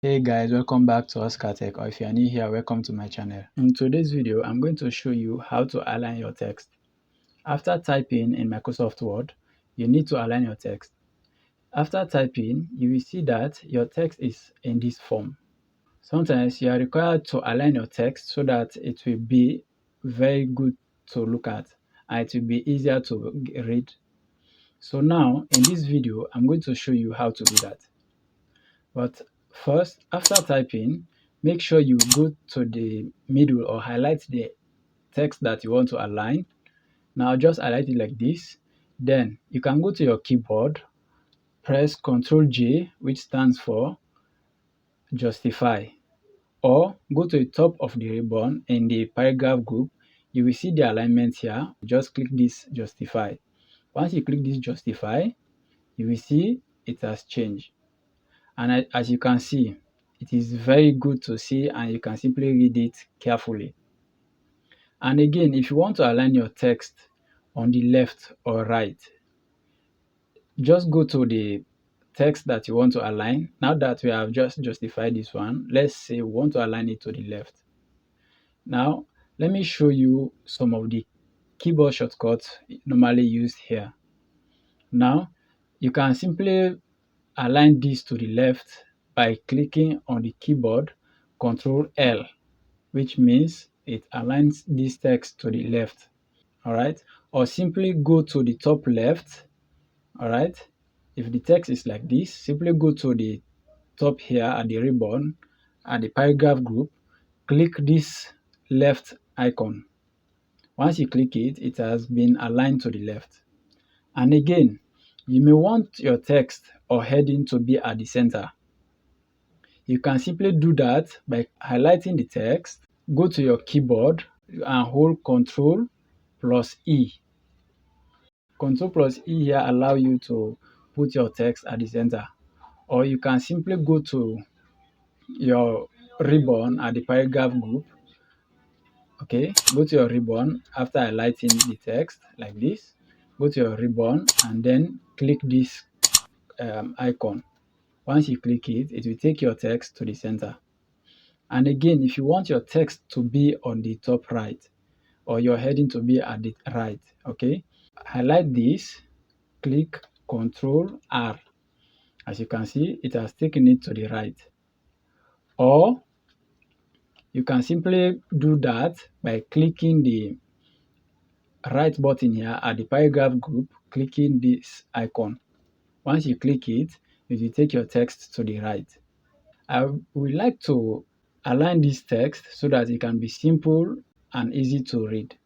Hey guys, welcome back to Oscar Tech, or if you are new here, welcome to my channel. In today's video, I'm going to show you how to align your text. After typing in Microsoft Word, you need to align your text. After typing, you will see that your text is in this form. Sometimes you are required to align your text so that it will be very good to look at and it will be easier to read. So now, in this video, I'm going to show you how to do that. But first, after typing, make sure you go to the middle or highlight the text that you want to align. Now just highlight it like this. Then you can go to your keyboard, press Ctrl J, which stands for justify, or go to the top of the ribbon in the paragraph group. You will see the alignment here. Just click this justify. Once you click this justify, you will see it has changed. And as you can see, it is very good to see and you can simply read it carefully. And again, if you want to align your text on the left or right, just go to the text that you want to align. Now that we have just justified this one, let's say we want to align it to the left. Now, let me show you some of the keyboard shortcuts normally used here. Now, you can simply align this to the left by clicking on the keyboard Ctrl L, which means it aligns this text to the left. All right, or simply go to the top left. All right, if the text is like this, simply go to the top here at the ribbon at the paragraph group, click this left icon. Once you click it, it has been aligned to the left. And again, you may want your text or heading to be at the center. You can simply do that by highlighting the text, go to your keyboard and hold Ctrl plus E. Ctrl plus E here allow you to put your text at the center. Or you can simply go to your ribbon at the paragraph group. Okay, go to your ribbon after highlighting the text like this. Go to your ribbon and then click this icon. Once you click it, it will take your text to the center. And again, if you want your text to be on the top right or your heading to be at the right, okay, highlight this, click Ctrl R. As you can see, it has taken it to the right. Or you can simply do that by clicking the right button here at the paragraph group, clicking this icon. Once you click it, it will take your text to the right. I would like to align this text so that it can be simple and easy to read.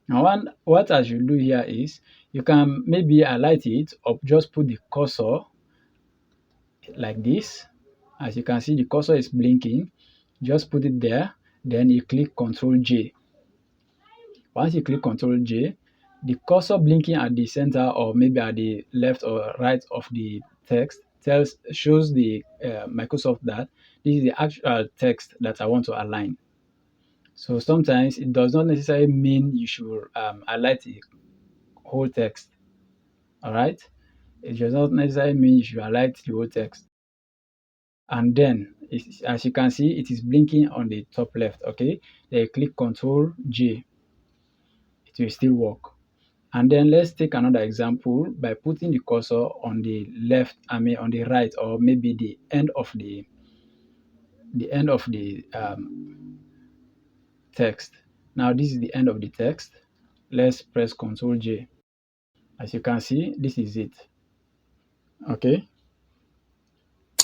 Now, what I should do here is you can maybe highlight it or just put the cursor like this. As you can see, the cursor is blinking. Just put it there. Then you click Ctrl J. Once you click Ctrl J, the cursor blinking at the center or maybe at the left or right of the text shows the Microsoft that this is the actual text that I want to align. So sometimes it does not necessarily mean you should highlight the whole text. All right, it does not necessarily mean you should highlight the whole text. And then, as you can see, it is blinking on the top left. Okay, then click Ctrl J. It will still work. And then let's take another example by putting the cursor on the left, on the right, or maybe the end of the text. Now this is the end of the text. Let's press Ctrl J. As you can see, this is it. Okay.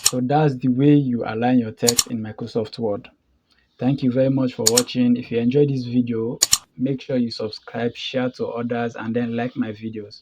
So that's the way you align your text in Microsoft Word. Thank you very much for watching. If you enjoyed this video, make sure you subscribe, share to others, and then like my videos.